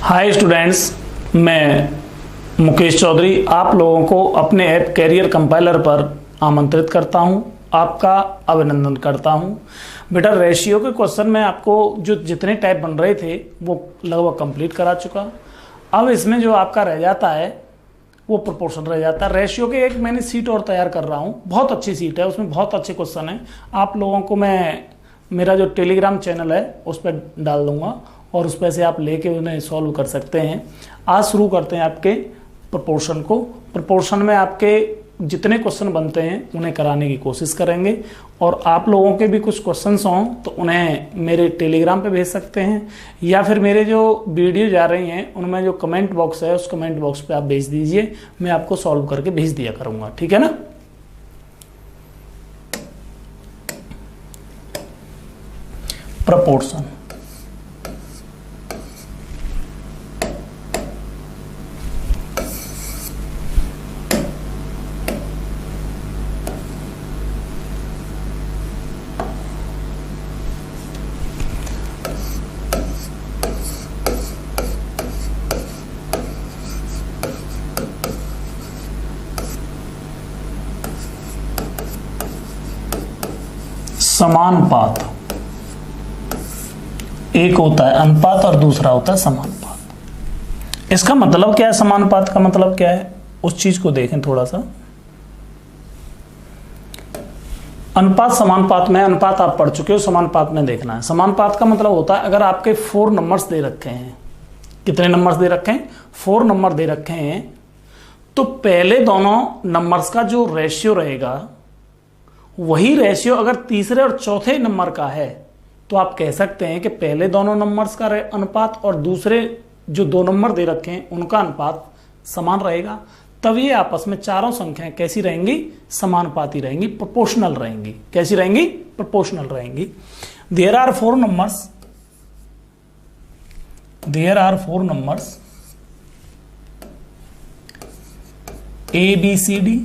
Hi students, मैं मुकेश चौधरी आप लोगों को अपने ऐप कैरियर कंपाइलर पर आमंत्रित करता हूं, आपका अभिनंदन करता हूं। बेटा, रेशियो के क्वेश्चन में आपको जो जितने टाइप बन रहे थे वो लगभग कंप्लीट करा चुका। अब इसमें जो आपका रह जाता है वो प्रोपोर्शन रह जाता है। रेशियो के एक मैंने सीट और तैयार कर रहा हूँ, बहुत अच्छी सीट है, उसमें बहुत अच्छे क्वेश्चन हैं। आप लोगों को मैं मेरा जो टेलीग्राम चैनल है उस पर डाल दूंगा और उस पर से आप लेके उन्हें सॉल्व कर सकते हैं। आज शुरू करते हैं आपके प्रोपोर्शन को। प्रोपोर्शन में आपके जितने क्वेश्चन बनते हैं उन्हें कराने की कोशिश करेंगे, और आप लोगों के भी कुछ क्वेश्चंस हों तो उन्हें मेरे टेलीग्राम पे भेज सकते हैं, या फिर मेरे जो वीडियो जा रही हैं उनमें जो कमेंट बॉक्स है उस कमेंट बॉक्स पे आप भेज दीजिए, मैं आपको सॉल्व करके भेज दिया करूँगा। ठीक है ना। प्रोपोर्शन समानुपात, एक होता है अनुपात और दूसरा होता है समानुपात। इसका मतलब क्या है? समानुपात का मतलब क्या है उस चीज को देखें थोड़ा सा। अनुपात समानुपात में, अनुपात आप पढ़ चुके हो, समानुपात में देखना है। समानुपात का मतलब होता है अगर आपके 4 नंबर्स दे रखे हैं, कितने नंबर्स दे रखे हैं? 4 नंबर दे रखे हैं, तो पहले दोनों नंबर्स का जो रेशियो रहेगा वही रेशियो अगर तीसरे और चौथे नंबर का है तो आप कह सकते हैं कि पहले दोनों नंबर्स का अनुपात और दूसरे जो 2 नंबर दे रखे हैं उनका अनुपात समान रहेगा। तब ये आपस में चारों संख्याएं कैसी रहेंगी? समानुपाती रहेंगी, प्रोपोर्शनल रहेंगी। कैसी रहेंगी? प्रोपोर्शनल रहेंगी। There are 4 numbers A B C D.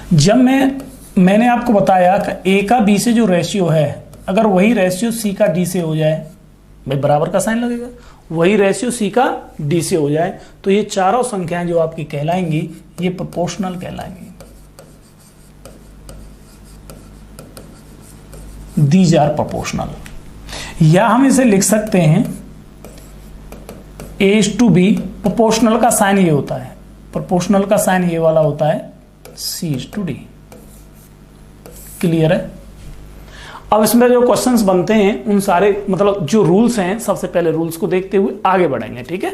जब मैंने आपको बताया कि ए का बी से जो रेशियो है, अगर वही रेशियो सी का डी से हो जाए, भाई बराबर का साइन लगेगा, वही रेशियो सी का डी से हो जाए, तो ये चारों संख्याएं जो आपकी कहलाएंगी ये प्रोपोर्शनल कहलाएंगी। These are proportional. या हम इसे लिख सकते हैं A:B। प्रोपोर्शनल का साइन ये होता है, प्रोपोर्शनल का साइन ये वाला होता है C:D। क्लियर है। अब इसमें जो क्वेश्चंस बनते हैं उन सारे मतलब जो रूल्स हैं, सबसे पहले रूल्स को देखते हुए आगे बढ़ेंगे। ठीक है।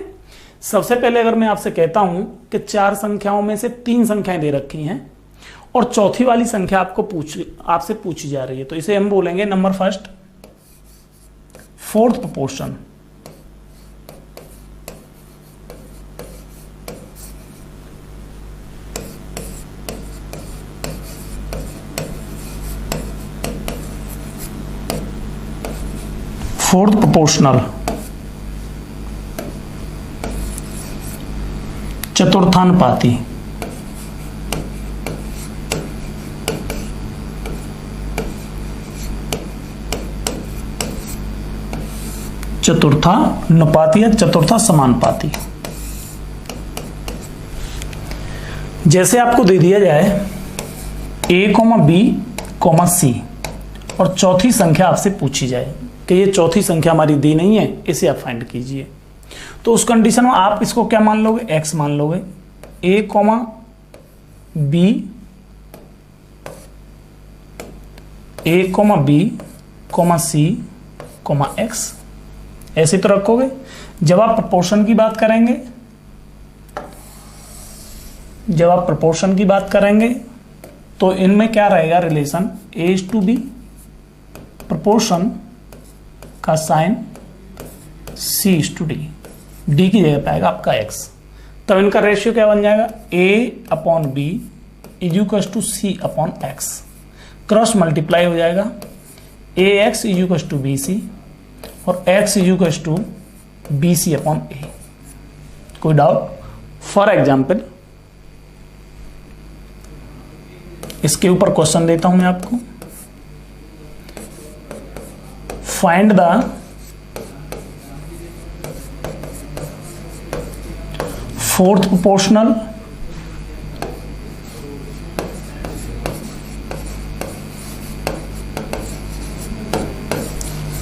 सबसे पहले अगर मैं आपसे कहता हूं कि 4 संख्याओं में से 3 संख्याएं दे रखी हैं और चौथी वाली संख्या आपसे पूछी जा रही है, तो इसे हम बोलेंगे number first, fourth proportion. Fourth proportional. चतुर्थानुपाती। चतुर्थानुपाती या चतुर्था समानुपाती। जैसे आपको दे दिया जाए A, B, C और चौथी संख्या आपसे पूछी जाए कि ये चौथी संख्या हमारी दी नहीं है, इसे आप फाइंड कीजिए, तो उस कंडीशन में आप इसको क्या मान लोगे? x मान लोगे। A, B, C, x ऐसे तो रखोगे। जब आप प्रोपोर्शन की बात करेंगे, तो इनमें क्या रहेगा रिलेशन? A:B, प्रोपोर्शन का साइन C:D, D की जगह पे आएगा आपका x। तब इनका रेशियो क्या बन जाएगा? A/B = C/x। क्रॉस मल्टीप्लाई हो जाएगा, AX = BC और x = BC/A। कोई डाउट? फॉर एग्जाम्पल इसके ऊपर क्वेश्चन देता हूं मैं आपको। Find the fourth proportional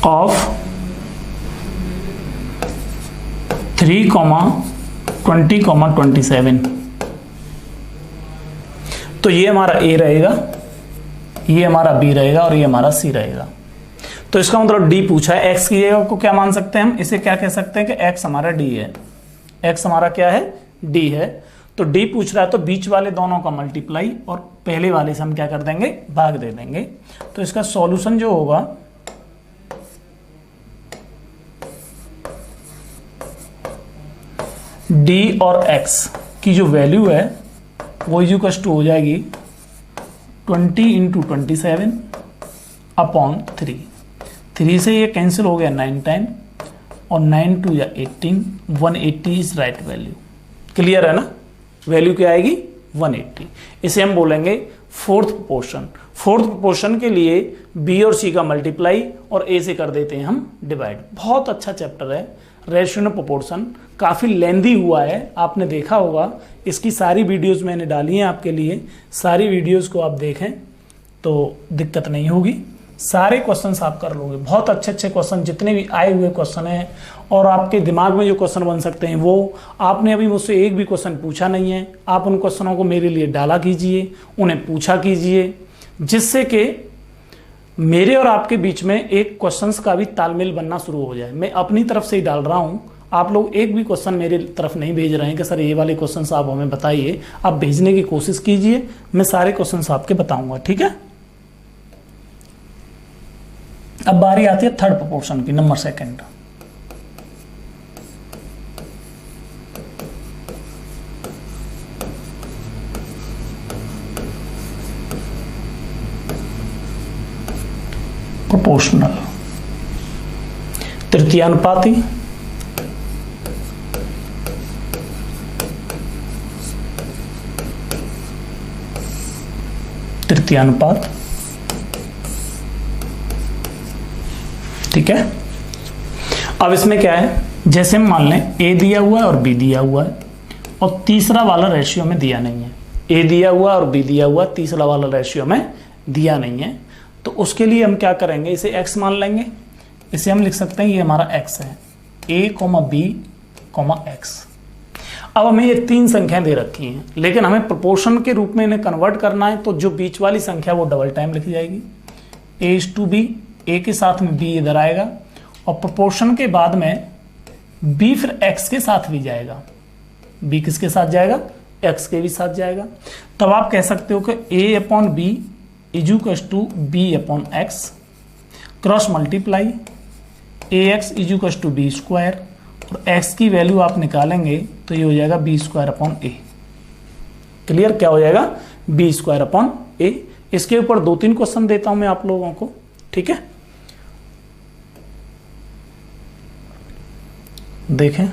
of 3,20,27। तो ये हमारा ए रहेगा, ये हमारा बी रहेगा और ये हमारा सी रहेगा। तो इसका मतलब डी पूछा है, एक्स की जगह को क्या मान सकते हैं हम, इसे क्या कह सकते हैं कि एक्स हमारा डी है, एक्स हमारा क्या है, डी है। तो डी पूछ रहा है तो बीच वाले दोनों का मल्टीप्लाई और पहले वाले से हम क्या कर देंगे, भाग दे देंगे। तो इसका सॉल्यूशन जो होगा डी और एक्स की जो वैल्यू है वो इक्वल टू हो जाएगी 20 × 27 अपॉन 3। 3 से ये कैंसिल हो गया 9 टाइम और 9 2 या 18, 180 इज राइट वैल्यू। क्लियर है ना, वैल्यू क्या आएगी 180। इसे हम बोलेंगे फोर्थ प्रोपोर्शन। फोर्थ प्रोपोर्शन के लिए बी और सी का मल्टीप्लाई और ए से कर देते हैं हम डिवाइड। बहुत अच्छा चैप्टर है रेशियो एंड प्रोपोर्शन, काफ़ी लेंदी हुआ है, आपने देखा होगा। इसकी सारी वीडियोस मैंने डाली हैं आपके लिए, सारी वीडियोस को आप देखें तो दिक्कत नहीं होगी, सारे क्वेश्चंस आप कर लोगे। बहुत अच्छे अच्छे क्वेश्चन जितने भी आए हुए क्वेश्चन हैं और आपके दिमाग में जो क्वेश्चन बन सकते हैं वो आपने अभी मुझसे एक भी क्वेश्चन पूछा नहीं है, आप उन क्वेश्चनों को मेरे लिए डाला कीजिए, उन्हें पूछा कीजिए, जिससे कि मेरे और आपके बीच में एक क्वेश्चंस का भी तालमेल बनना शुरू हो जाए। मैं अपनी तरफ से ही डाल रहा हूं, आप लोग एक भी क्वेश्चन मेरे तरफ नहीं भेज रहे हैं कि सर ये वाले क्वेश्चंस आप हमें बताइए। आप भेजने की कोशिश कीजिए, मैं सारे क्वेश्चंस आपके बताऊंगा, ठीक है। अब बारी आती है थर्ड प्रोपोर्शन की, नंबर सेकंड। प्रोपोर्शनल तृतीयानुपाती, तृतीयानुपात, ठीक है। अब इसमें क्या है, जैसे हम मान लें ए दिया हुआ है और बी दिया हुआ है और तीसरा वाला रेशियो में दिया नहीं है। ए दिया हुआ और बी दिया हुआ, तीसरा वाला रेशियो में दिया नहीं है। तो उसके लिए हम क्या करेंगे, इसे x मान लेंगे। इसे हम लिख सकते हैं ये हमारा x है, a, b, x। अब हमें ये तीन संख्याएं दे रखी हैं, लेकिन हमें प्रोपोर्शन के रूप में इन्हें कन्वर्ट करना है। तो जो बीच वाली संख्या वो डबल टाइम लिखी जाएगी, a/b, a के साथ में b इधर आएगा और प्रोपोर्शन के बाद में b फिर x के साथ भी जाएगा। b किसके साथ जाएगा, x के भी साथ जाएगा। तब आप कह सकते हो कि a/b equals to b/x, cross multiply ax equals to b square और x की वैल्यू आप निकालेंगे तो ये हो जाएगा b²/a। क्लियर, क्या हो जाएगा b²/a। इसके ऊपर 2-3 क्वेश्चन देता हूं मैं आप लोगों को, ठीक है। देखें,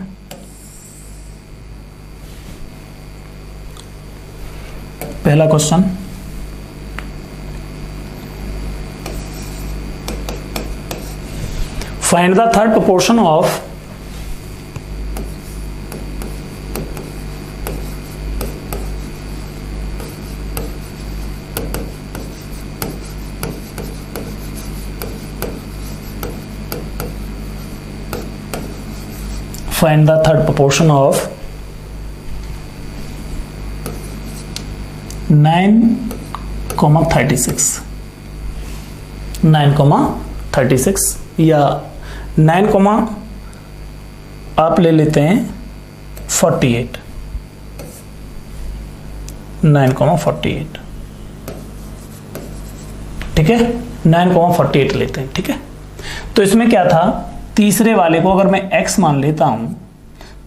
पहला question, find the third proportion of find the third proportion of 9,36 9,36 या 9, आप ले लेते हैं 48, 9,48, ठीक है, 9,48 लेते हैं, ठीक है। तो इसमें क्या था, तीसरे वाले को अगर मैं x मान लेता हूं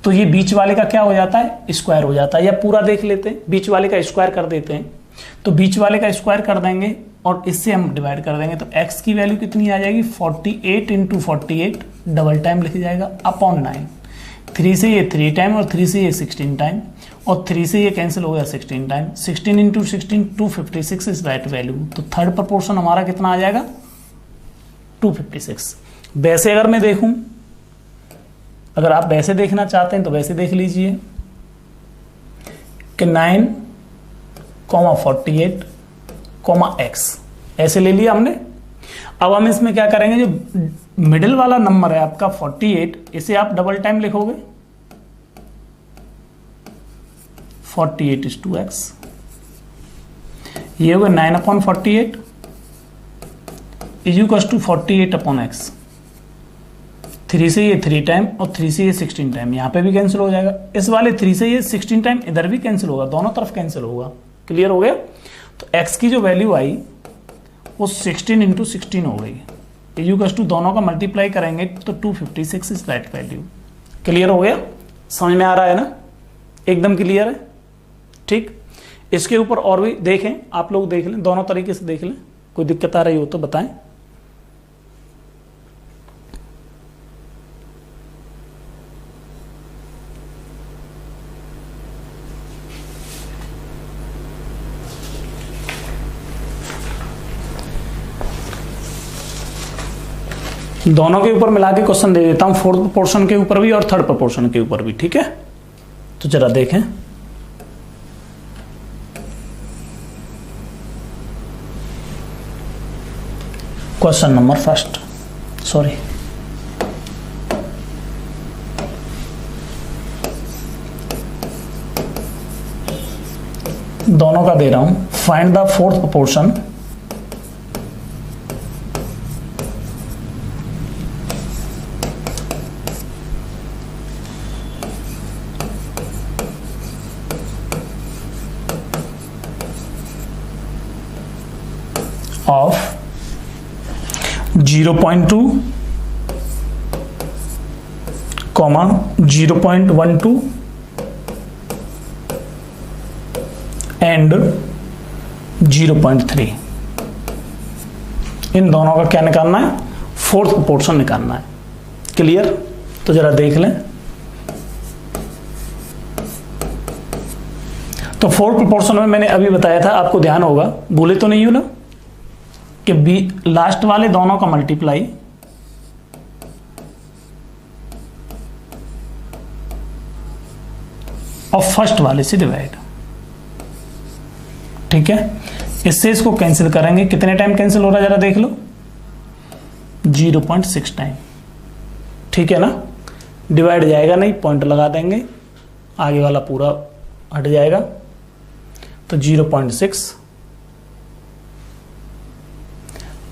तो ये बीच वाले का क्या हो जाता है, स्क्वायर हो जाता है। या पूरा देख लेते हैं, बीच वाले का स्क्वायर कर देते हैं। तो बीच वाले का स्क्वायर कर देंगे और इससे हम डिवाइड कर देंगे तो x की वैल्यू कितनी आ जाएगी, 48 × 48 डबल टाइम लिख जाएगा अपॉन 9। 3 से ये 3 टाइम और 3 से ये 16 टाइम और 3 से ये कैंसिल हो गया 16 टाइम। 16 × 16 256 is right value. तो थर्ड प्रोपोर्शन हमारा कितना आ जाएगा, 256। वैसे अगर मैं देखूं, अगर आप वैसे देखना चाहते हैं तो वैसे देख लीजिए, कि 9, 48, x ऐसे ले लिया हमने। अब हम इसमें क्या करेंगे, जो मिडिल वाला नंबर है आपका 48, इसे आप डबल टाइम लिखोगे, 48 is 2x, ये होगा 9/48 इज टू 48/x। 3 से ये 3 टाइम और 3 से ये 16 टाइम, यहाँ पे भी कैंसिल हो जाएगा। इस वाले 3 से ये 16 टाइम इधर भी कैंसिल होगा, दोनों तरफ कैंसिल होगा। क्लियर हो गया। तो x की जो वैल्यू आई वो 16 इंटू 16 हो गई, इज टू दोनों का मल्टीप्लाई करेंगे तो 256 इज राइट वैल्यू। क्लियर हो गया, समझ में आ रहा है ना, एकदम क्लियर है। ठीक, इसके ऊपर और भी देखें, आप लोग देख लें, दोनों तरीके से देख लें, कोई दिक्कत आ रही हो तो बताएं। दोनों के ऊपर मिला के क्वेश्चन दे देता हूं, फोर्थ प्रोपोर्शन के ऊपर भी और थर्ड प्रोपोर्शन के ऊपर भी। ठीक है, तो जरा देखें। क्वेश्चन नंबर फर्स्ट, सॉरी, दोनों का दे रहा हूं। Find the fourth proportion of 0.2, 0.12 and 0.3। इन दोनों का क्या निकालना है, फोर्थ प्रोपोर्शन निकालना है। क्लियर, तो जरा देख लें। तो फोर्थ प्रोपोर्शन में मैंने अभी बताया था, आपको ध्यान होगा, भूले तो नहीं हो ना, कि बी लास्ट वाले दोनों का मल्टीप्लाई और फर्स्ट वाले से डिवाइड। ठीक है, इससे इसको कैंसिल करेंगे, कितने टाइम कैंसिल हो रहा है जरा देख लो, 0.6 टाइम। ठीक है ना, डिवाइड जाएगा नहीं, पॉइंट लगा देंगे, आगे वाला पूरा हट जाएगा, तो 0.6।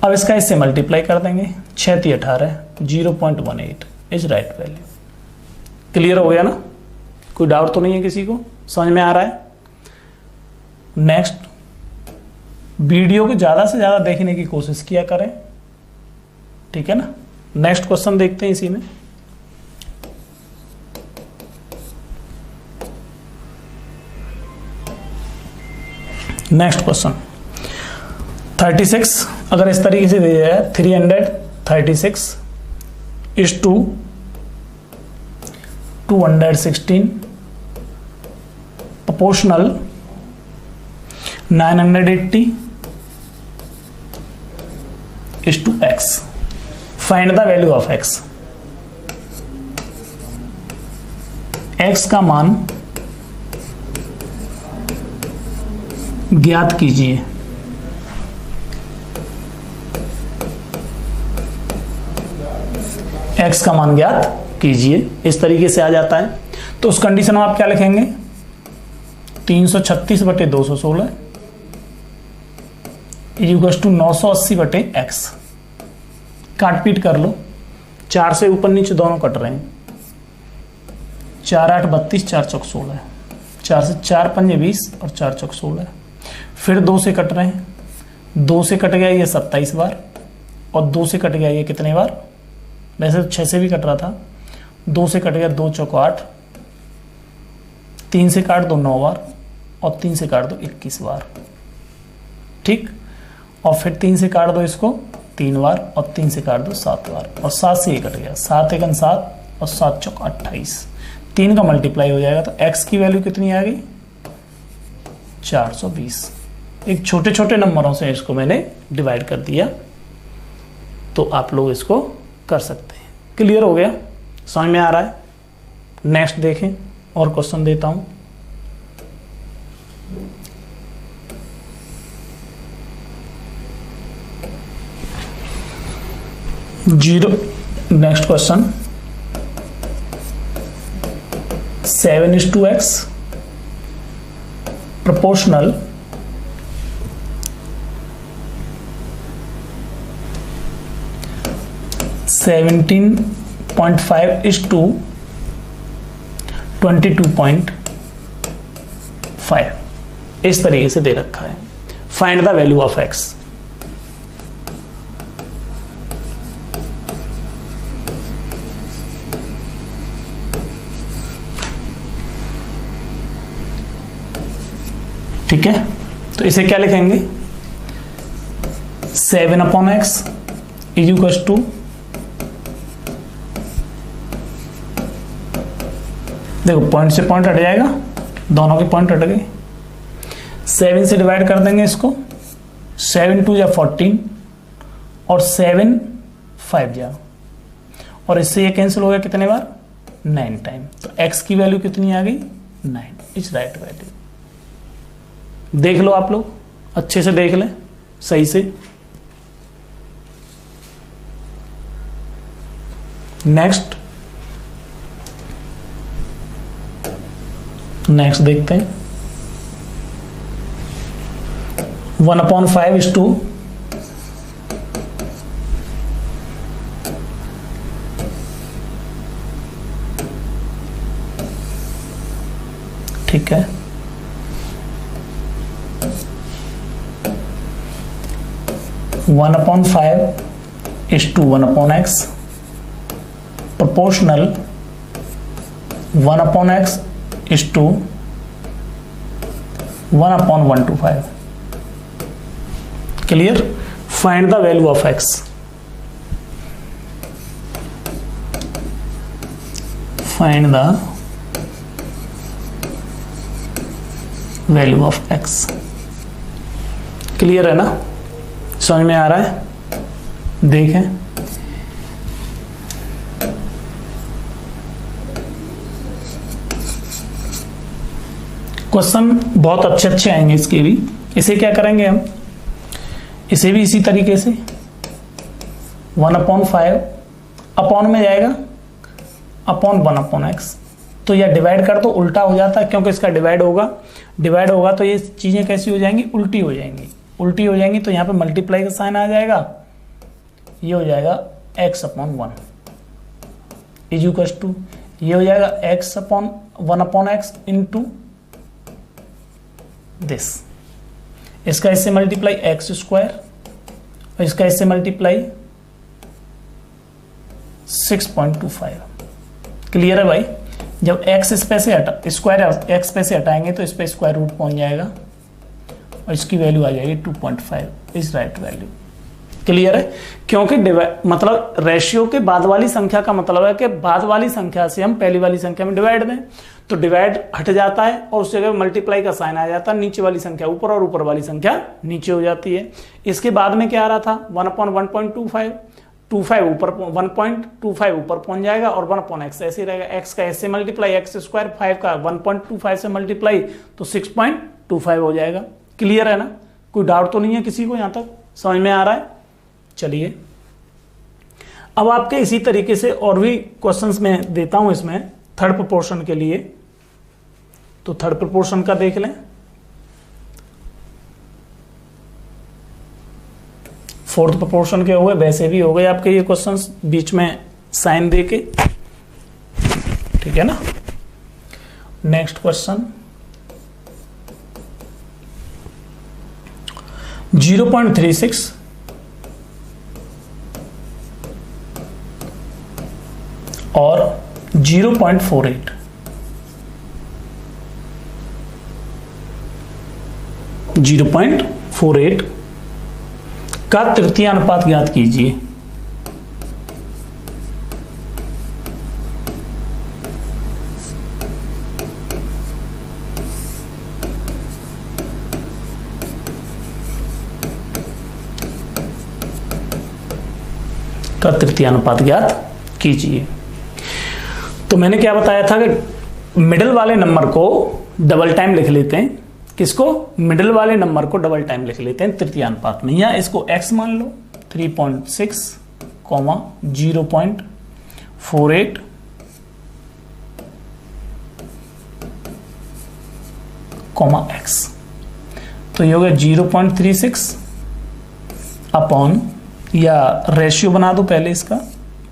अब इसका इससे मल्टीप्लाई कर देंगे, 6 × 18, 0.18 इज राइट वैल्यू। क्लियर हो गया ना, कोई डाउट तो नहीं है किसी को, समझ में आ रहा है। नेक्स्ट, वीडियो को ज्यादा से ज्यादा देखने की कोशिश किया करें, ठीक है ना। नेक्स्ट क्वेश्चन देखते हैं इसी में। नेक्स्ट क्वेश्चन 36, अगर इस तरीके से दिया जाए 336 is to 216 proportional 980 is to x। Find the value of x। x का मान ज्ञात कीजिए। x का मान ज्ञात कीजिए, इस तरीके से आ जाता है। तो उस कंडीशन में आप क्या लिखेंगे, 336/216 इक्वल्स टू 980/x। काट पीट कर लो, 4 से ऊपर नीचे दोनों कट रहे हैं, 4 8 32, 4 चौक 16, 4 से 4 पंजे 20 और 4 चौक 16। फिर 2 से कट रहे हैं, 2 से कट गया ये 27 बार और 2 से कट गया ये कितने बार, वैसे तो 6 से भी कट रहा था, 2 से कट गया 2 चौक 8, 3 से काट दो 9 बार और 3 से काट दो 21 बार। ठीक, और फिर 3 से काट दो इसको 3 बार और 3 से काट दो 7 बार और 7 से ये कट गया, 7 × 7 और 7 चौक 28। 3 का मल्टीप्लाई हो जाएगा तो x की वैल्यू कितनी आ गई, 420। एक छोटे छोटे नंबरों से इसको मैंने डिवाइड कर दिया, तो आप लोग इसको कर सकते हैं। क्लियर हो गया, समझ में आ रहा है। नेक्स्ट देखें, और क्वेश्चन देता हूं। Zero, next question 7:x proportional 17.5:22.5 इस तरीके से दे रखा है। Find the value of x। ठीक है, तो इसे क्या लिखेंगे? 7/x इज इक्वल टू, देखो पॉइंट से पॉइंट हट जाएगा, दोनों के पॉइंट हट गए। 7 से डिवाइड कर देंगे इसको, 7 2 या 14 और 7 5 जा, और इससे ये कैंसिल हो गया कितने बार? 9 टाइम। तो x की वैल्यू कितनी आ गई? 9 इज राइट वैल्यू। देख लो आप लोग, अच्छे से देख लें सही से। नेक्स्ट देखते हैं। 1/5:2 ठीक है, 1/5:2 1/x proportional 1/x is to 1/125. Clear? Find the value of x. Find the value of x. Clear है ना? समझ में आ रहा है? देखें, क्वेश्चन बहुत अच्छे अच्छे आएंगे इसके भी। इसे क्या करेंगे हम? इसे भी इसी तरीके से 1/5 अपॉन में जाएगा अपॉन 1/x, तो यह डिवाइड कर तो उल्टा हो जाता है, क्योंकि इसका डिवाइड होगा तो ये चीजें कैसी हो जाएंगी? उल्टी हो जाएंगी। उल्टी हो जाएंगी तो यहाँ पे मल्टीप्लाई का साइन आ जाएगा, ये हो जाएगा x/1 इज इक्वल टू, ये हो जाएगा x/1/x इंटू दिस। इसका इससे मल्टीप्लाई x² और इसका इससे मल्टीप्लाई 6.25। क्लियर है भाई? जब x इस पे से स्क्वायर x पे से हटाएंगे तो इस पे स्क्वायर रूट पहुंच जाएगा और इसकी वैल्यू आ जाएगी 2.5 इज राइट वैल्यू। क्लियर है? क्योंकि मतलब रेशियो के बाद वाली संख्या का मतलब है कि बाद वाली संख्या से हम पहली वाली संख्या में डिवाइड दें, तो डिवाइड हट जाता है और उस जगह मल्टीप्लाई का साइन आ जाता है, नीचे वाली संख्या ऊपर और ऊपर वाली संख्या नीचे हो जाती है। इसके बाद में क्या आ रहा था? 1/1.25 ऊपर 1.25 ऊपर पहुंच जाएगा और 1/x ऐसे रहेगा। x का ऐसे मल्टीप्लाई x², 5 का 1.25 से मल्टीप्लाई तो 6.25 हो जाएगा। क्लियर है ना? कोई डाउट तो नहीं है किसी को? यहां तक समझ में आ रहा है? चलिए अब आपके इसी तरीके से और भी क्वेश्चंस में देता हूं इसमें थर्ड प्रोपोर्शन के लिए। तो थर्ड प्रोपोर्शन का देख लें। फोर्थ प्रोपोर्शन के हो गए, वैसे भी हो गए आपके ये क्वेश्चंस बीच में साइन देके, ठीक है ना। नेक्स्ट क्वेश्चन 0.36 और 0.48 0.48 का तृतीय अनुपात ज्ञात कीजिए। का तृतीय अनुपात ज्ञात कीजिए। तो मैंने क्या बताया था कि मिडिल वाले नंबर को डबल टाइम लिख लेते हैं। किसको? मिडिल वाले नंबर को डबल टाइम लिख लेते हैं तृतीय अनुपात में। या इसको x मान लो 3.6 कॉमा 0.48 कॉमा x। तो ये हो गया 0.36 अपॉन, या रेशियो बना दो पहले, इसका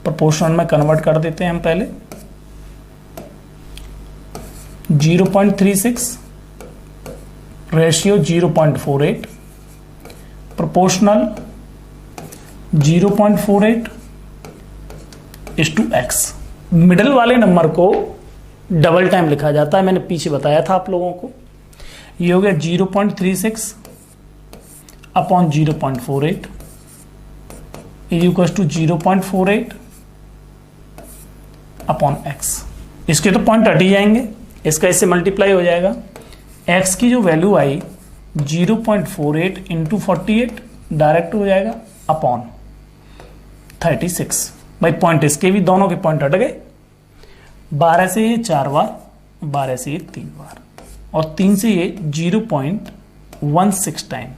प्रोपोर्शनल में कन्वर्ट कर देते हैं हम पहले। 0.36 ratio 0.48 proportional 0.48 is to X. Middle वाले नंबर को डबल टाइम लिखा जाता है, मैंने पीछे बताया था आप लोगों को। ये हो गया 0.36 upon 0.48 is equal to 0.48 upon X. इसके तो पॉइंट हट ही जाएंगे, इसका इससे मल्टीप्लाई हो जाएगा। x की जो वैल्यू आई 0.48 इंटू 48 डायरेक्ट हो जाएगा अपॉन 36। भाई पॉइंट इसके भी, दोनों के पॉइंट हट गए। 12 से ये 4 बार, 12 से ये 3 बार, और 3 से ये 0.16 टाइम।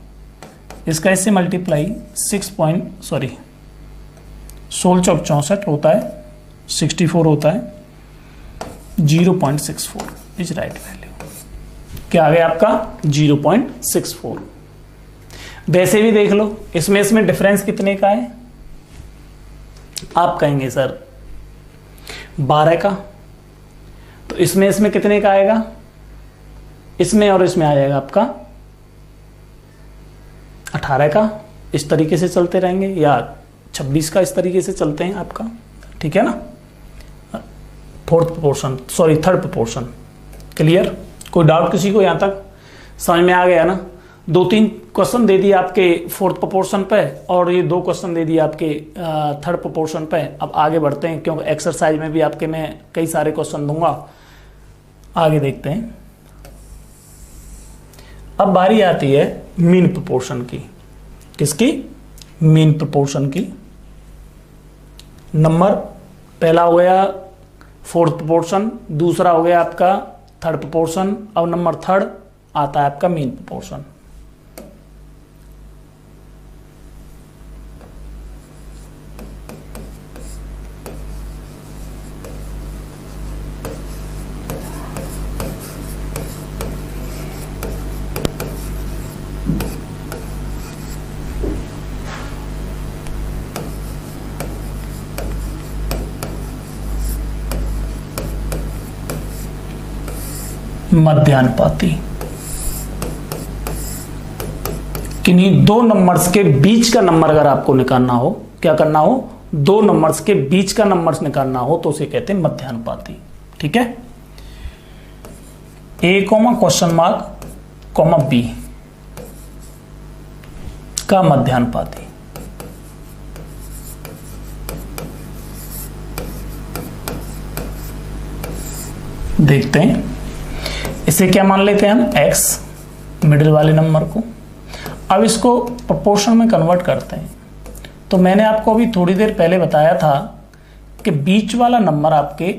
इसका इससे मल्टीप्लाई 16 चौक 64 होता है, 64 होता है, 0.64 इज राइट वैल्यू। क्या आ गया आपका 0.64। वैसे भी देख लो, इसमें डिफरेंस कितने का है? आप कहेंगे सर 12 का, तो इसमें कितने का आएगा? इसमें और इसमें आ जाएगा आपका 18 का। इस तरीके से चलते रहेंगे, या 26 का, इस तरीके से चलते हैं आपका, ठीक है ना। Third proportion. क्लियर? कोई डाउट किसी को? यहां तक समझ में आ गया ना? 2-3 क्वेश्चन दे दिए आपके फोर्थ प्रोपोर्शन पे, और ये 2 क्वेश्चन दे दिए आपके थर्ड प्रोपोर्शन पे। अब आगे बढ़ते हैं, क्योंकि एक्सरसाइज में भी आपके मैं कई सारे क्वेश्चन दूंगा। आगे देखते हैं। अब बारी आती है मीन प्रोपोर्शन की। किसकी? मीन प्रोपोर्शन की। नंबर पहला हो गया फोर्थ प्रोपोर्शन, दूसरा हो गया आपका थर्ड प्रोपोर्शन, अब नंबर थर्ड आता है आपका मीन प्रोपोर्शन। मध्यानुपाती। किन्हीं 2 नंबर्स के बीच का नंबर अगर आपको निकालना हो, क्या करना हो? 2 नंबर्स के बीच का नंबर्स निकालना हो तो उसे कहते हैं मध्यानुपाती। ठीक है। A comma question mark comma B का मध्यानुपाती। देखते हैं, इसे क्या मान लेते हैं हम? x, मिडिल वाले नंबर को। अब इसको प्रोपोर्शन में कन्वर्ट करते हैं। तो मैंने आपको अभी थोड़ी देर पहले बताया था कि बीच वाला नंबर आपके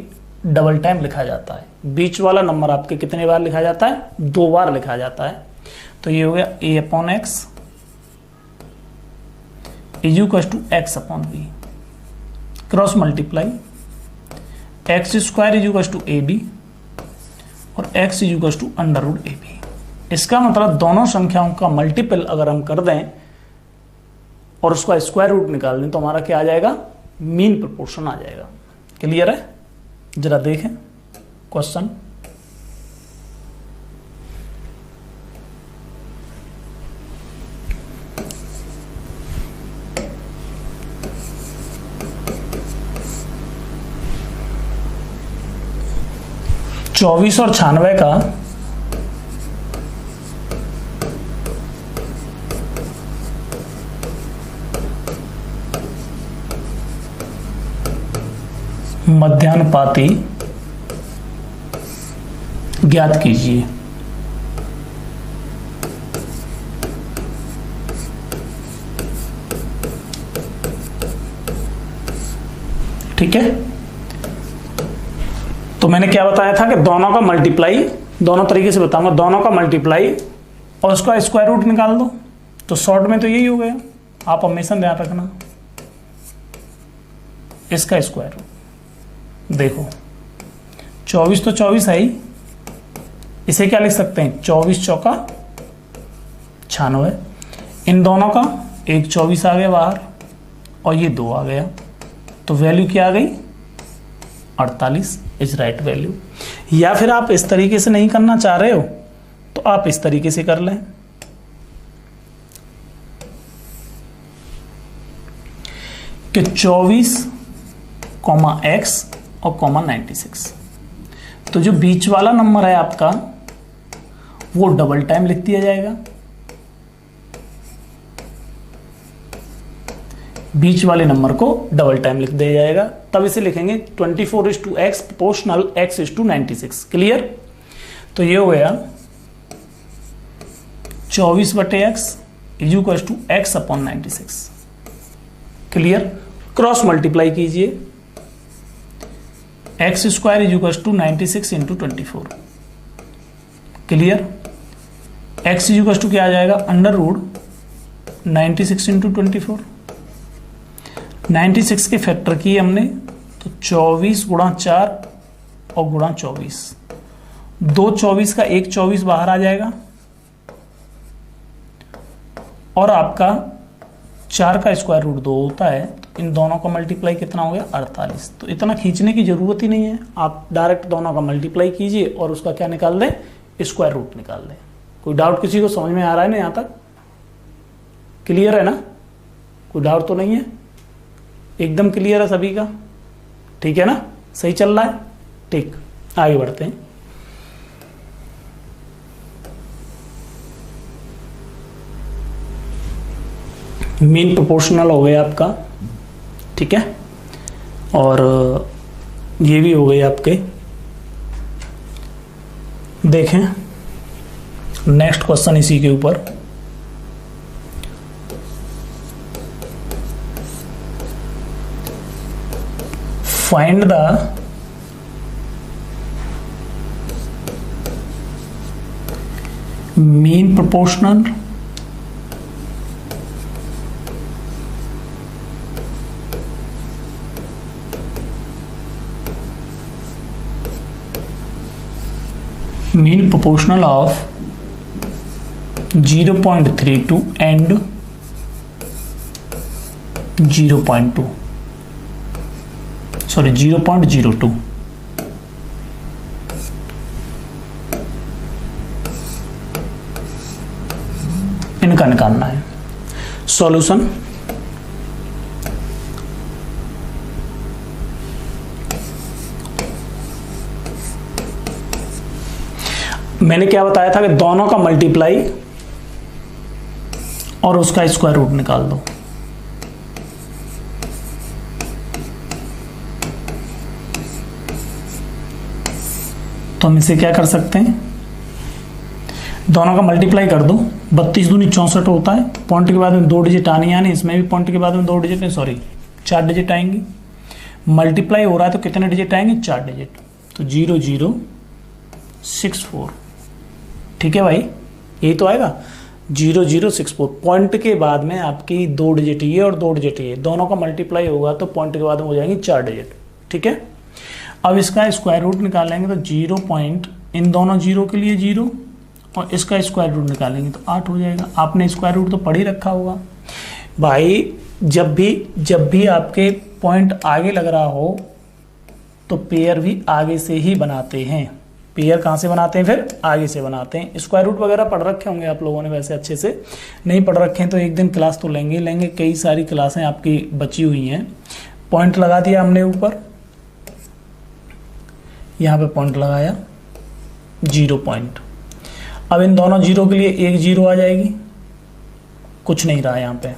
डबल टाइम लिखा जाता है। बीच वाला नंबर आपके कितने बार लिखा जाता है? 2 बार लिखा जाता है। तो ये हो गया a upon X is equal to X upon B, cross multiply X square is equal to A B और x is equal to under root A B. इसका मतलब दोनों संख्याओं का मल्टीपल अगर हम कर दें और उसका स्क्वायर रूट निकाल दें तो हमारा क्या आ जाएगा? मीन प्रोपोर्शन आ जाएगा। क्लियर है? जरा देखें क्वेश्चन। चौबीस और 96 का मध्यानुपाती ज्ञात कीजिए। ठीक है। तो मैंने क्या बताया था कि दोनों का मल्टीप्लाई, दोनों तरीके से बताऊंगा, दोनों का मल्टीप्लाई और उसका स्क्वायर रूट निकाल दो। तो शॉर्ट में तो यही हो गया, आप हमेशा ध्यान रखना। इसका स्क्वायर रूट। देखो 24 तो 24 है ही, इसे क्या लिख सकते हैं 24 चौका 96। इन दोनों का एक 24 आ गया बाहर और ये 2 आ गया, तो वैल्यू क्या आ गई 48 इज राइट वैल्यू। या फिर आप इस तरीके से नहीं करना चाह रहे हो तो आप इस तरीके से कर लें कि 24 x और 96, तो जो बीच वाला नंबर है आपका वो डबल टाइम लिख दिया जाएगा। बीच वाले नंबर को डबल टाइम लिख दिया जाएगा, तब इसे लिखेंगे 24:x प्रोपोर्शनल x:96। क्लियर? तो ये हो गया 24/x is equal to x/96। Clear? Cross multiply कीजिए, x square is equal to 96 into 24। Clear? x is equal to क्या आ जाएगा अंडर रूट 96 इंटू 24। 96 के फैक्टर किए हमने तो 24 गुणा 4 और गुणा 24, 2 24 का एक 24 बाहर आ जाएगा और आपका 4 का स्क्वायर रूट 2 होता है, तो इन दोनों का मल्टीप्लाई कितना हो गया 48। तो इतना खींचने की जरूरत ही नहीं है, आप डायरेक्ट दोनों का मल्टीप्लाई कीजिए और उसका क्या निकाल दें स्क्वायर रूट निकाल दें। कोई डाउट किसी को समझ में आ रहा है ना? यहां तक क्लियर है ना? कोई डाउट तो नहीं है? एकदम क्लियर है सभी का? ठीक है ना? सही चल रहा है? ठीक, आगे बढ़ते हैं। मीन प्रोपोर्शनल हो गया आपका, ठीक है, और ये भी हो गए आपके। देखें नेक्स्ट क्वेश्चन इसी के ऊपर। Find the mean proportional of 0.32 and 0.2, sorry 0.02। इनका निकालना है। सॉल्यूशन मैंने क्या बताया था कि दोनों का मल्टीप्लाई और उसका स्क्वायर रूट निकाल दो। तो हम इसे क्या कर सकते हैं, दोनों का मल्टीप्लाई कर दो। 32 दूनी 64 होता है, पॉइंट के बाद में 2 डिजिट आनी आनी, इसमें भी पॉइंट के बाद में 2 डिजिट, सॉरी 4 डिजिट आएंगी। मल्टीप्लाई हो रहा है तो कितने डिजिट आएंगे 4 डिजिट, तो 0064। ठीक है भाई, यही तो आएगा 0064। पॉइंट के बाद में आपकी 2 डिजिट ये और 2 डिजिट ये, दोनों का मल्टीप्लाई होगा तो पॉइंट के बाद में हो जाएंगी 4 डिजिट। ठीक है, अब इसका स्क्वायर रूट निकालेंगे तो 0 पॉइंट, इन दोनों 0 के लिए 0 और इसका स्क्वायर रूट निकालेंगे तो 8 हो जाएगा। आपने स्क्वायर रूट तो पढ़ ही रखा होगा भाई। जब भी आपके पॉइंट आगे लग रहा हो तो पेयर भी आगे से ही बनाते हैं। पेयर कहाँ से बनाते हैं? फिर आगे से बनाते हैं। स्क्वायर रूट वगैरह पढ़ रखे होंगे आप लोगों ने, वैसे अच्छे से नहीं पढ़ रखे हैं तो एक दिन क्लास तो लेंगे। कई सारी क्लासें आपकी बची हुई हैं। पॉइंट लगा दिया हमने ऊपर, यहाँ पे पॉइंट लगाया 0 पॉइंट। अब इन दोनों 0 के लिए एक 0 आ जाएगी, कुछ नहीं रहा यहाँ पे,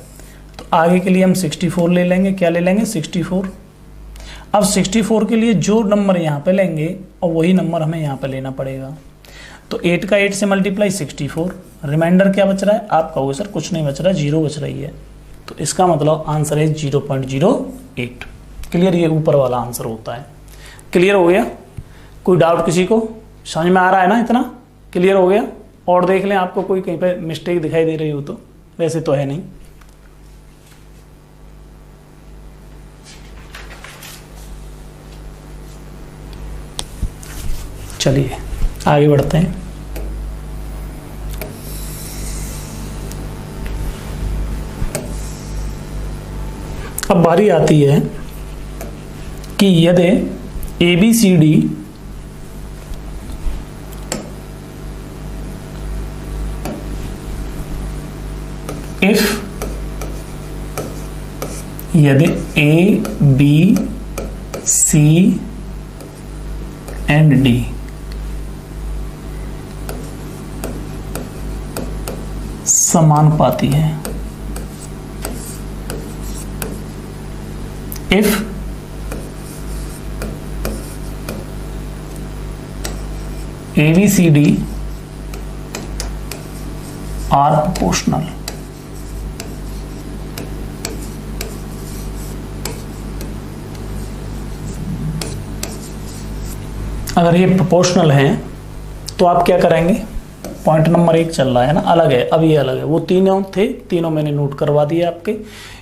तो आगे के लिए हम 64 ले लेंगे। क्या ले लेंगे? 64। अब 64 के लिए जो नंबर यहाँ पे लेंगे और वही नंबर हमें यहाँ पे लेना पड़ेगा। तो 8 का 8 से मल्टीप्लाई 64, रिमाइंडर क्या बच रहा है? आप कहोगे सर कुछ नहीं बच रहा, 0 बच रही है, तो इसका मतलब आंसर है 0.08। क्लियर? ये ऊपर वाला आंसर होता है। क्लियर हो गया? कोई डाउट किसी को? समझ में आ रहा है ना? इतना क्लियर हो गया? और देख लें आपको कोई कहीं पे मिस्टेक दिखाई दे रही हो तो, वैसे तो है नहीं। चलिए आगे बढ़ते हैं। अब बारी आती है कि यदि ABCD यदि A, B, C and D समानुपाती है, if ABCD are proportional, अगर ये प्रोपोर्शनल हैं तो आप क्या करेंगे, पॉइंट नंबर 1 चल रहा है ना, अलग है, अब ये अलग है, वो तीनों थे, तीनों मैंने नोट करवा दिए आपके,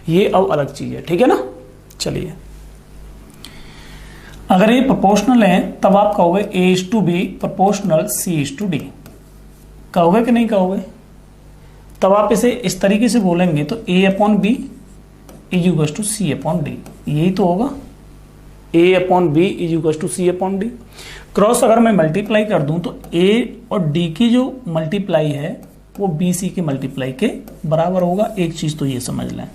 ये अब अलग चीज है, ठीक है ना। चलिए, अगर ये प्रोपोर्शनल है तब आप कहोगे A:B प्रोपोर्शनल C:D, कहोगे कि नहीं कहोगे। तब आप इसे इस तरीके से बोलेंगे तो A/B = C/D, यही तो होगा, A/B = C/D। क्रॉस अगर मैं मल्टीप्लाई कर दूं तो A और D की जो मल्टीप्लाई है वो BC की मल्टीप्लाई के बराबर होगा। एक चीज तो ये समझ लें,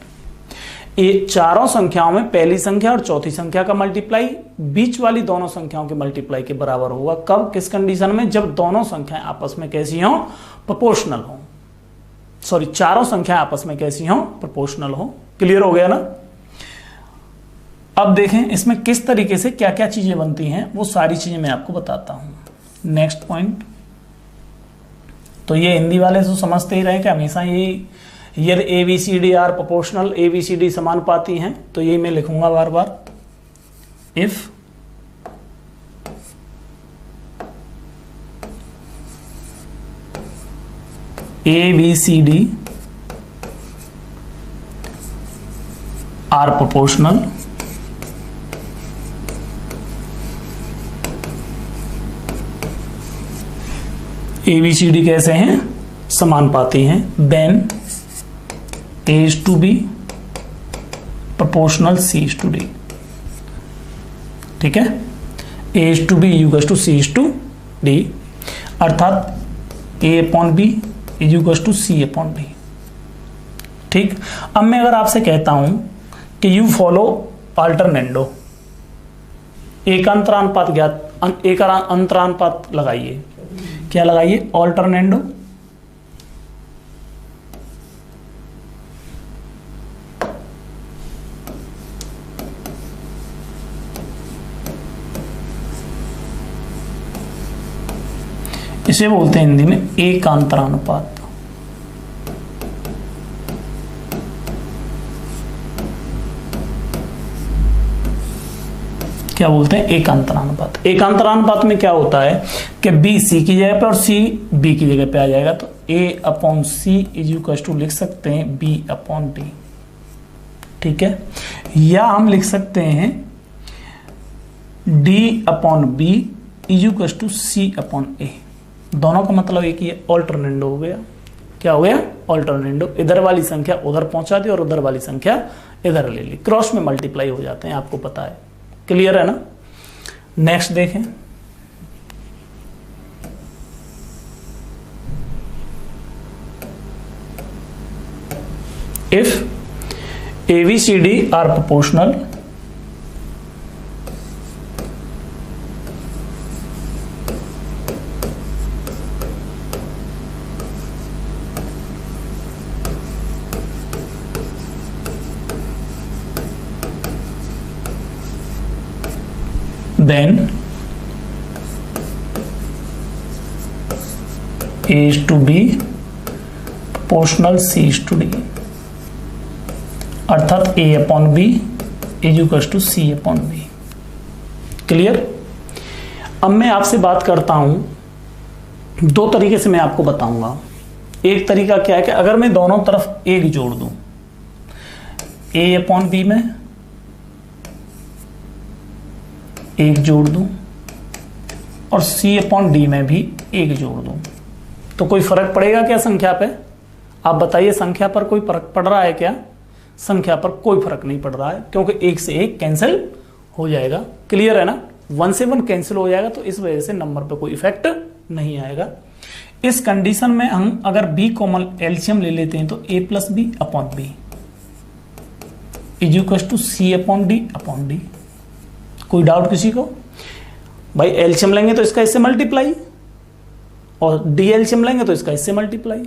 ये चारों संख्याओं में पहली संख्या और चौथी संख्या का मल्टीप्लाई बीच वाली दोनों संख्याओं के मल्टीप्लाई के बराबर होगा। कब, किस कंडीशन में, जब दोनों संख्याएं आपस में कैसी हों, प्रोपोर्शनल हो, सॉरी चारों संख्याएं आपस में कैसी हों, प्रोपोर्शनल हो। क्लियर हो गया ना। अब देखें इसमें किस तरीके से क्या क्या चीजें बनती हैं, वो सारी चीजें मैं आपको बताता हूं। नेक्स्ट पॉइंट, तो ये हिंदी वाले तो समझते ही रहे कि हमेशा यदि ABCD आर प्रोपोर्शनल, ABCD समानुपाती हैं, तो यही मैं लिखूंगा बार बार, if ABCD are proportional ABCD कैसे हैं, समानुपाती हैं, देन A:B प्रोपोर्शनल C:D, ठीक है, A:B = C:D, अर्थात A/B = C/D। ठीक, अब मैं अगर आपसे कहता हूं कि यू फॉलो अल्टरनेंडो, एक अंतरानुपात ज्ञात, एक अंतरानुपात लगाइए, क्या लगाइए, अल्टरनेंडो। इसे बोलते हैं हिंदी में एकांतरानुपात। क्या बोलते हैं, एकांतरानुपात। एकांतरानुपात में क्या होता है कि B C की जगह पे और C B की जगह पे आ जाएगा, तो A/C = लिख सकते हैं B/D, ठीक है, या हम लिख सकते हैं D/B = C/A। दोनों का मतलब एक ही है, ऑल्टरनेंडो हो गया। क्या हो गया, ऑल्टरनेंडो। इधर वाली संख्या उधर पहुंचा दी और उधर वाली संख्या इधर ले ली, क्रॉस में मल्टीप्लाई हो जाते हैं, आपको पता है। क्लियर है ना। नेक्स्ट देखें, if ABCD are proportional then A:B proportional C:D, अर्थात A/B = C/D। क्लियर। अब मैं आपसे बात करता हूं, दो तरीके से मैं आपको बताऊंगा। एक तरीका क्या है कि अगर मैं दोनों तरफ एक जोड़ दूं, A/B में एक जोड़ दूं और C अपॉन D में भी 1 जोड़ दूं तो कोई फर्क पड़ेगा क्या संख्या पे? आप बताइए, संख्या पर कोई फर्क पड़ रहा है क्या? संख्या पर कोई फर्क नहीं पड़ रहा है, क्योंकि 1 से 1 कैंसिल हो जाएगा। क्लियर है ना? 1 से 1 कैंसिल हो जाएगा, तो इस वजह से नंबर पे कोई इफेक्ट नहीं आएगा। इस कंडीशन में हम अगर b कॉमन एलसीएम ले लेते हैं तो a plus B upon B is equal to C upon D. कोई डाउट किसी को? भाई एलसीएम लेंगे तो इसका इससे मल्टीप्लाई, और डी एलसीएम लेंगे तो इसका इससे मल्टीप्लाई।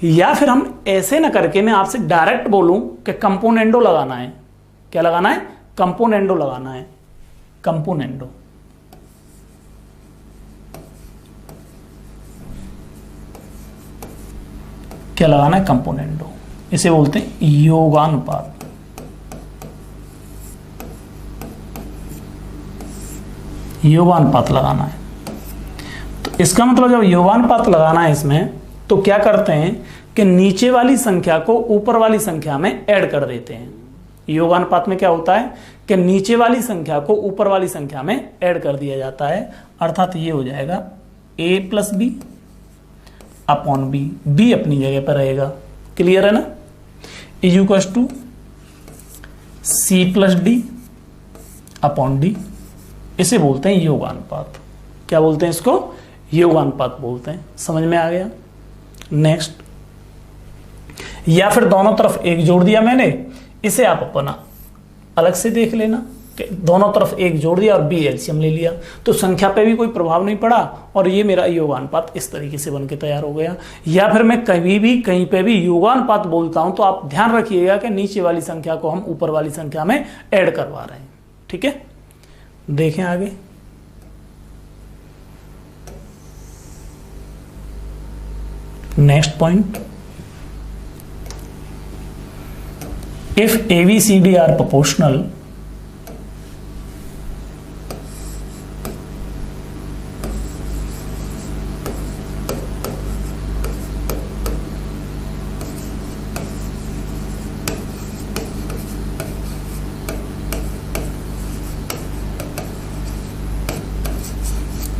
या फिर हम ऐसे ना करके मैं आपसे डायरेक्ट बोलूं कि कंपोनेंडो लगाना है। क्या लगाना है? कंपोनेंडो लगाना है। कंपोनेंडो क्या लगाना है? कंपोनेंडो। इसे बोलते हैं योगानुपात। योगानुपात लगाना है। तो इसका मतलब जब योगानुपात लगाना है इसमें, तो क्या करते हैं कि नीचे वाली संख्या को ऊपर वाली संख्या में ऐड कर देते हैं। योगानुपात में क्या होता है कि नीचे वाली संख्या को ऊपर वाली संख्या में ऐड कर दिया जाता है। अर्थात ये हो जाएगा a plus B upon B, B अपनी जगह पर रहेगा। क्लियर है ना? Is equal to C plus D upon D. इसे बोलते हैं योगानुपात। क्या बोलते हैं इसको? योगानुपात बोलते हैं। समझ में आ गया? नेक्स्ट, या फिर दोनों तरफ 1 जोड़ दिया मैंने, इसे आप अपना अलग से देख लेना कि दोनों तरफ 1 जोड़ दिया और b एलसीएम ले लिया, तो संख्या पे भी कोई प्रभाव नहीं पड़ा और ये मेरा योगानुपात इस तरीके से बनके तैयार हो गया। या फिर मैं कहीं भी कहीं पे भी योगानुपात बोलता हूं तो आप ध्यान रखिएगा कि नीचे वाली संख्या को हम ऊपर वाली संख्या में ऐड करवा रहे हैं। ठीक है, देखें आगे। Next point, if ABCD are proportional,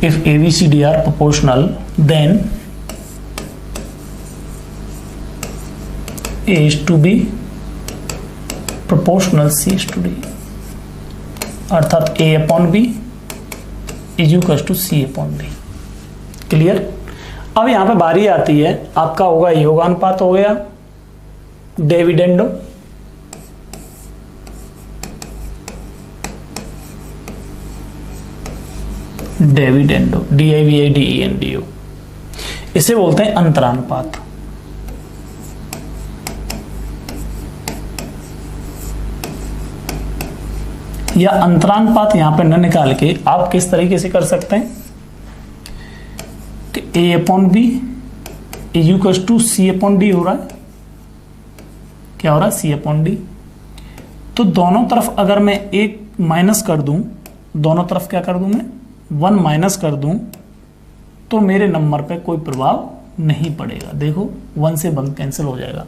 if ABCD are proportional, then A is to B proportional C is to D, अर्थात A upon B is equal to C upon D। Clear? अब यहां पे बारी आती है, आपका होगा योगानुपात, हो गया डिविडेंडो, डिविडेंडो DIVIDENDO। इसे बोलते हैं अंतरानुपात। या अंतरानुपात यहां पे न निकाल के आप किस तरीके से कर सकते हैं कि A upon B is equal to C upon D हो रहा है। क्या हो रहा है? C upon D. तो दोनों तरफ अगर मैं 1 माइनस कर दूं, दोनों तरफ क्या कर दूं मैं? 1 माइनस कर दूं, तो मेरे नंबर पे कोई प्रभाव नहीं पड़ेगा। देखो 1 से 1 कैंसिल हो जाएगा।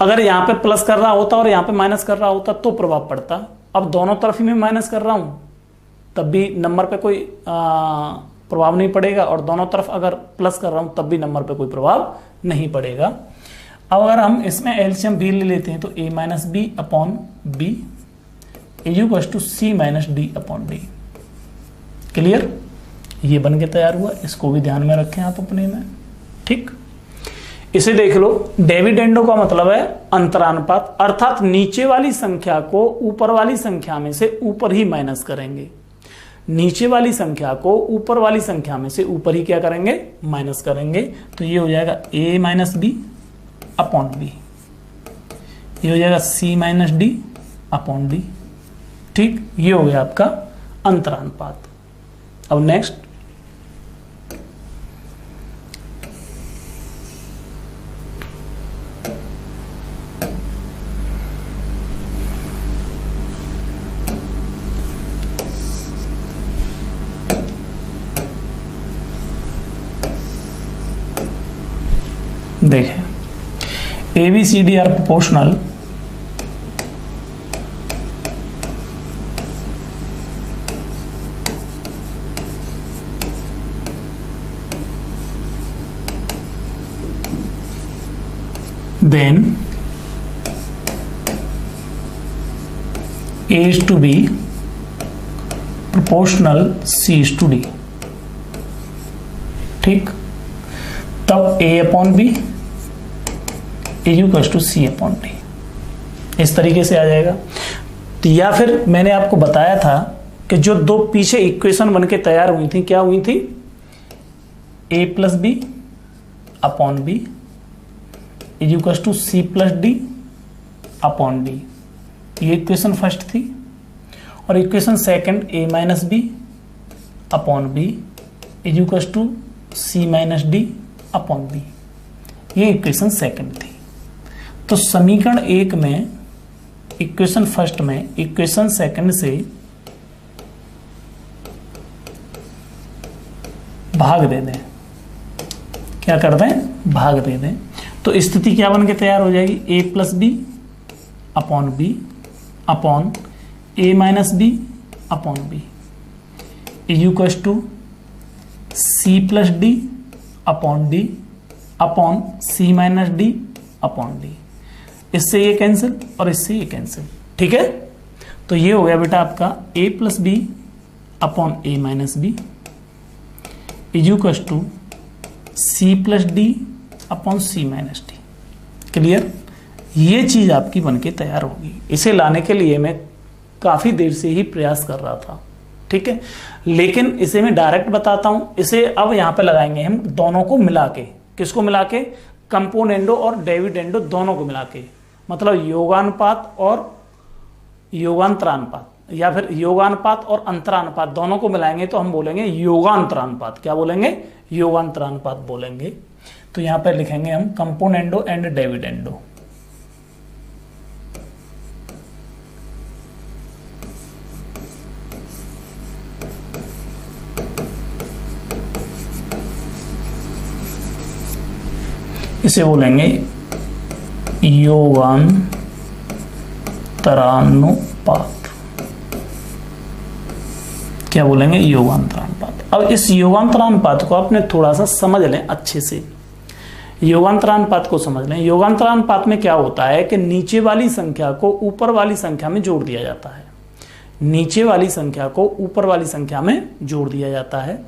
अगर यहां पे प्लस कर रहा होता और यहां पे माइनस कर रहा होता तो प्रभाव पड़ता। अब दोनों तरफ ही मैं माइनस कर रहा हूं तब भी नंबर पे कोई प्रभाव नहीं पड़ेगा, और दोनों तरफ अगर प्लस कर रहा हूं तब भी नंबर पे कोई प्रभाव नहीं पड़ेगा। अब अगर हम इसमें एलसीएम बी ले लेते हैं तो a minus B upon B is equal to C minus D upon D. Clear? ये बन के तैयार हुआ। इसको भी ध्यान में रखें आप अपने में। ठीक, इसे देख लो। डिविडेंडो का मतलब है अंतरानुपात, अर्थात नीचे वाली संख्या को ऊपर वाली संख्या में से ऊपर ही माइनस करेंगे। नीचे वाली संख्या को ऊपर वाली संख्या में से ऊपर ही क्या करेंगे? माइनस करेंगे। तो ये हो जाएगा a minus B upon B, ये हो जाएगा C minus D upon D. ठीक, ये हो गया आपका अंतरानुपात। अब नेक्स्ट, देखें ABCD are proportional, then A is to B proportional C is to D। ठीक, तब A upon B is equal to C upon D, इस तरीके से आ जाएगा। या फिर मैंने आपको बताया था कि जो दो पीछे इक्वेशन बन के तैयार हुई थी, क्या हुई थी, A plus B upon B is equal to C plus D upon D, ये इक्वेशन फर्स्ट थी। और equation second A minus B upon B is equal to C minus D upon B, ये इक्वेशन सेकंड थी। तो समीकरण एक में equation first में इक्वेशन सेकंड से भाग दे दें, क्या कर दें, भाग दे दें, तो स्थिति क्या बन के तैयार हो जाएगी, A plus B upon B upon A minus B upon B is equal to C plus D upon D upon C minus D upon D. इससे ये कैंसिल और इससे ये कैंसिल, ठीक है। तो ये हो गया बेटा आपका A plus B upon A minus B is equal to C plus D upon C minus D. Clear, ये चीज आपकी बनके तैयार होगी। इसे लाने के लिए मैं काफी देर से ही प्रयास कर रहा था, ठीक है, लेकिन इसे मैं डायरेक्ट बताता हूं। इसे अब यहां पे लगाएंगे हम दोनों को मिला के, किसको मिला के, कंपोनेंडो और डिविडेंडो दोनों को मिला के, मतलब योगानुपात और योगांतरानुपात, या फिर योगानुपात और अंतरानुपात दोनों को मिलाएंगे तो हम बोलेंगे योगांतरानुपात। क्या बोलेंगे, योगांतरानुपात बोलेंगे। तो यहां पर लिखेंगे हम कंपोनेंडो एंड डिविडेंडो। इसे बोलेंगे योगांतरानुपात। क्या बोलेंगे, योगांतरानुपात। अब इस योगांतरानुपात को आपने थोड़ा सा समझ लें अच्छे से, योगांतरानुपात को समझ लें। योगांतरानुपात में क्या होता है कि नीचे वाली संख्या को ऊपर वाली संख्या में जोड़ दिया जाता है, नीचे वाली संख्या को ऊपर वाली संख्या में जोड़ दिया जाता है,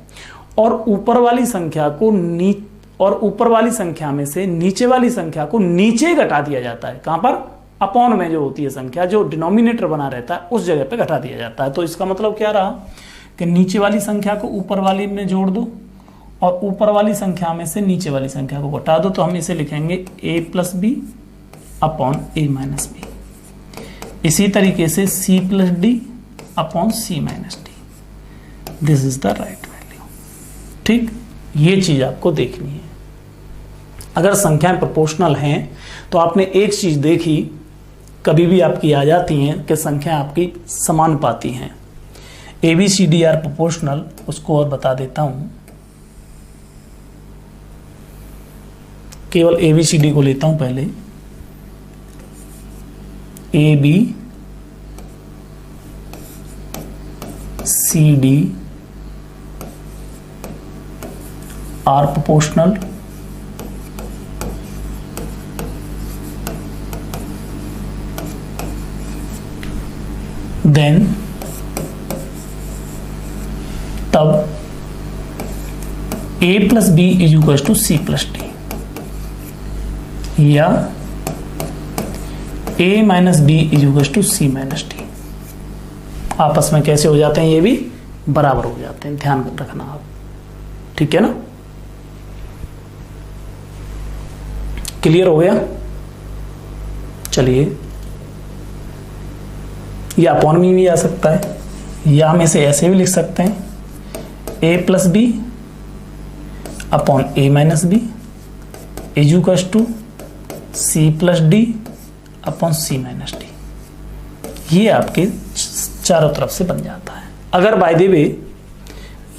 और ऊपर वाली संख्या को ऊपर वाली संख्या में से नीचे वाली संख्या को नीचे घटा दिया जाता है। कहां पर, अपॉन में जो होती है संख्या, जो डिनोमिनेटर बना रहता है उस जगह पे घटा दिया जाता है। तो इसका मतलब क्या रहा कि नीचे वाली संख्या को ऊपर वाली में जोड़ दो और ऊपर वाली संख्या में से नीचे वाली संख्या को घटा दो, तो हम इसे लिखेंगे A plus B upon A minus B. इसी तरीके से C plus D upon C minus D, this is the right value. ठीक, ये चीज आपको देखनी है। अगर संख्याएं प्रोपोर्शनल हैं तो आपने एक चीज देखी, कभी भी आपकी आ जाती हैं कि संख्या आपकी समानुपाती हैं। ABCD आर प्रोपोर्शनल, उसको और बता देता हूं। केवल ABCD को लेता हूं पहले। ABCD आर प्रोपोर्शनल देन तब A plus B is equal to C plus D, या A minus B is equal to C minus D. आपस में कैसे हो जाते हैं, ये भी बराबर हो जाते हैं, ध्यान रखना आप, ठीक है ना। क्लियर हो गया। चलिए, या अपॉन में भी आ सकता है, या हम इसे ऐसे भी लिख सकते हैं, A plus B upon A minus B is equal to C plus D upon C minus D. ये आपके चारों तरफ से बन जाता है। अगर बाय द वे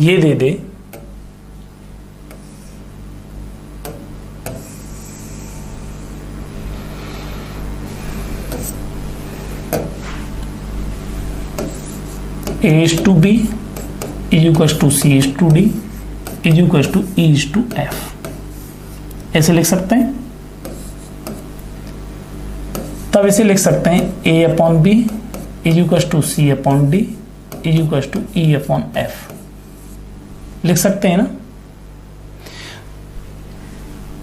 ये दे दे A is to B is equals to C is to D is equals to E is to F, ऐसे लिख सकते हैं। तब इसे लिख सकते हैं A upon B is equal to C upon D is equal to E upon F, लिख सकते हैं ना।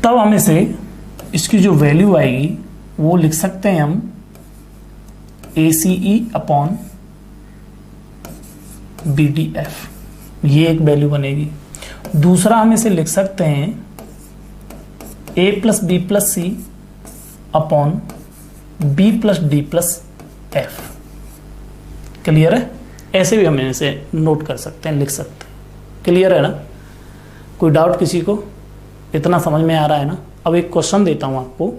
तब हम इसे, इसकी जो वैल्यू आएगी वो लिख सकते हैं हम A C E upon B D F, ये एक वैल्यू बनेगी। दूसरा हम इसे लिख सकते हैं A plus B plus C upon B plus D plus F. Clear है? ऐसे भी हम इसे नोट कर सकते हैं, लिख सकते हैं। क्लियर है ना? कोई डाउट किसी को? इतना समझ में आ रहा है ना? अब एक क्वेश्चन देता हूं आपको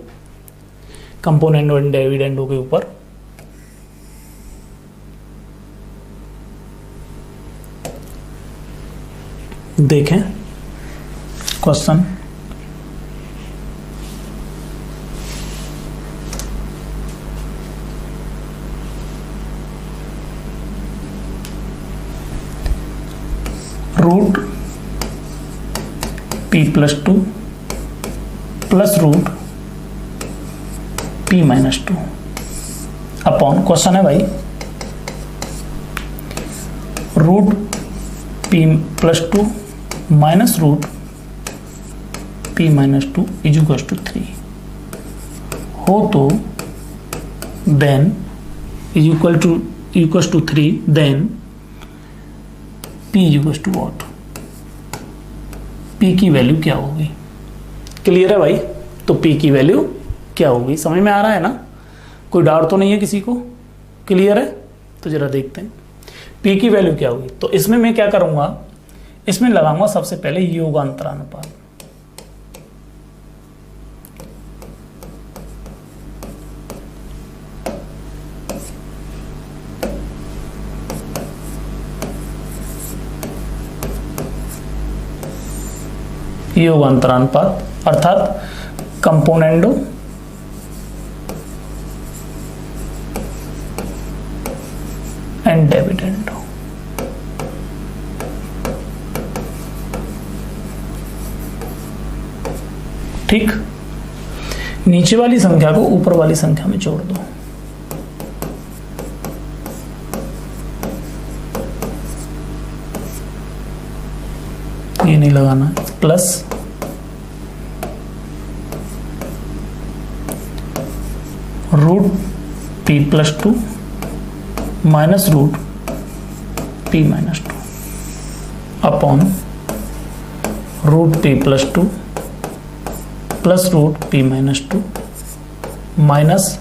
कंपोनेंट एंड डिविडेंडो के ऊपर। देखें question, root p plus 2 plus root p minus 2 upon, question है भाई, root p plus 2 minus root p minus 2 is equal to 3 हो तो then is equal to 3, then p is equal to what, p की value क्या होगी? Clear है भाई? तो p की वैल्यू क्या होगी? समझ में आ रहा है ना? कोई डाउट तो नहीं है किसी को? क्लियर है? तो जरा देखते हैं p की वैल्यू क्या होगी। तो इसमें मैं क्या करूंगा, इसमें लगाऊंगा सबसे पहले योगांतरानुपात। योगांतरानुपात अर्थात कंपोनेंडो एंड डिविडेंडो। ठीक, नीचे वाली संख्या को ऊपर वाली संख्या में जोड़ दो। ये नहीं लगाना है, plus root p plus 2 minus root p minus 2 upon root p plus 2 plus root p minus 2 minus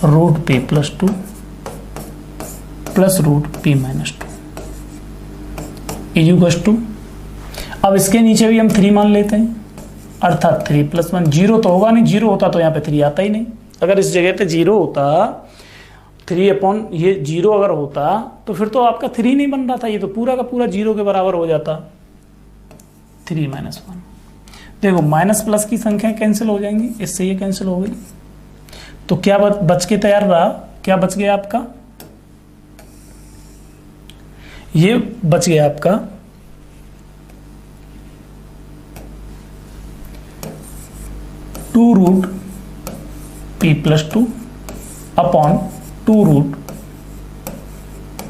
root p plus 2 plus root p minus 2 is equal to, अब इसके नीचे भी हम 3 मान लेते हैं, अर्थात 3 प्लस 1, 0 तो होगा नहीं, 0 होता तो यहाँ पे 3 आता ही नहीं। अगर इस जगह पे 0 होता, 3 अपॉन ये 0 अगर होता तो फिर तो आपका 3 नहीं बन रहा था, ये तो पूरा का पूरा 0 के बराबर हो जाता। 3 माइनस 1, देखो माइनस प्लस की संख्या कैंसिल हो जाएंगी, इससे ये कैंसिल हो गई। तो क्या बच के तैयार रहा, क्या बच गया आपका, ये बच गया आपका 2 root p plus 2 upon 2 root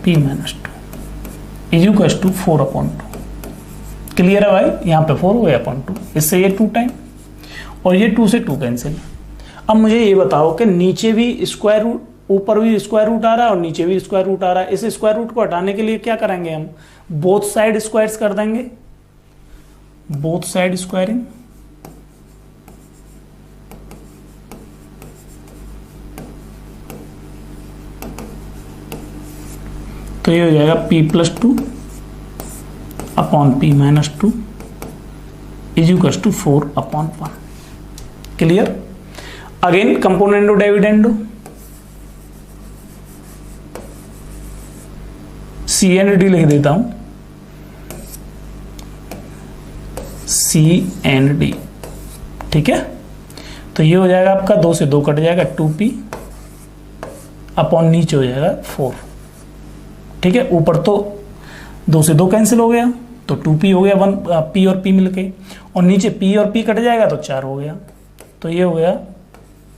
p minus 2 is equal to 4 upon 2। Clear है भाई? यहाँ पे 4 हो गया अपॉन 2, इससे ये 2 टाइम और ये 2 से 2 कैंसिल। अब मुझे ये बताओ कि नीचे भी स्क्वायर रूट, ऊपर भी स्क्वायर रूट आ रहा है और नीचे भी स्क्वायर रूट आ रहा है। इस स्क्वायर रूट को हटाने के लिए क्या करेंगे हम, बोथ साइड स्क्वायर्स कर देंगे, बोथ साइड स्क्वायरिंग। तो ये हो जाएगा p plus 2 upon p minus 2 is equal to 4 upon 1। Clear? Again componendo dividendo, C and D लिख देता हूं, सी एंड डी। ठीक है, तो ये हो जाएगा आपका 2 से 2 कट जाएगा 2p अपॉन नीचे हो जाएगा 4। ठीक है, ऊपर तो 2 से 2 कैंसिल हो गया तो 2p हो गया, 1 p और p मिलके, और नीचे p और p कट जाएगा तो 4 हो गया। तो ये हो गया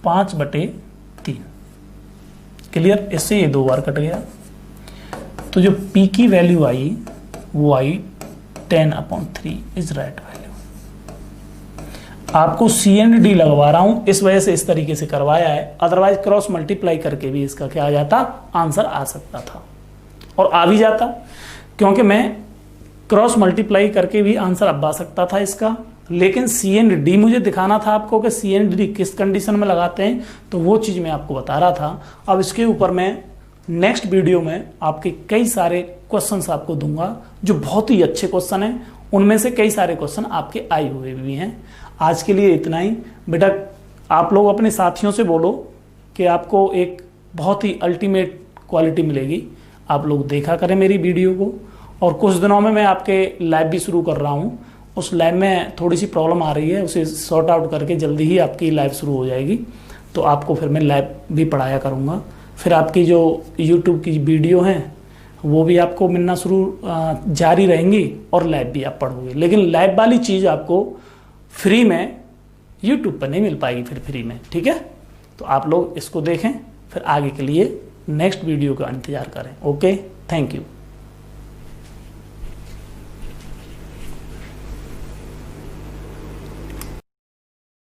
5/3। क्लियर, इससे ये 2 बार कट गया। तो जो p की वैल्यू आई वो आई 10/3 इज राइट वैल्यू। आपको C एंड D लगवा रहा हूं, इस वजह से इस तरीके से करवाया है, अदरवाइज क्रॉस मल्टीप्लाई करके भी इसका क्या आ जाता, आंसर आ सकता था और आ भी जाता, क्योंकि मैं क्रॉस मल्टीप्लाई करके भी आंसर अब आ सकता था इसका। लेकिन C एंड D मुझे दिखाना था आपको कि C एंड D किस कंडीशन में लगाते हैं, तो वो चीज़ मैं आपको बता रहा था। अब इसके ऊपर मैं नेक्स्ट वीडियो में आपके कई सारे क्वेश्चंस आपको दूंगा जो बहुत ही अच्छे क्वेश्चन हैं, उनमें से कई सारे क्वेश्चन आपके आए हुए भी हैं। आज के लिए इतना ही। बेटा आप लोग अपने साथियों से बोलो कि आपको एक बहुत ही अल्टीमेट क्वालिटी मिलेगी, आप लोग देखा करें मेरी वीडियो को। और कुछ दिनों में मैं आपके लैब भी शुरू कर रहा हूँ, उस लैब में थोड़ी सी प्रॉब्लम आ रही है, उसे सॉर्ट आउट करके जल्दी ही आपकी लैब शुरू हो जाएगी, तो आपको फिर मैं लैब भी पढ़ाया करूँगा। फिर आपकी जो यूट्यूब की वीडियो हैं वो भी आपको मिलना जारी रहेंगी और लैब भी आप पढ़ोगे। लेकिन लैब वाली चीज़ आपको फ्री में यूट्यूब पर नहीं मिल पाएगी फिर फ्री में, ठीक है। तो आप लोग इसको देखें, फिर आगे के लिए नेक्स्ट वीडियो का इंतज़ार करें। Okay, thank you.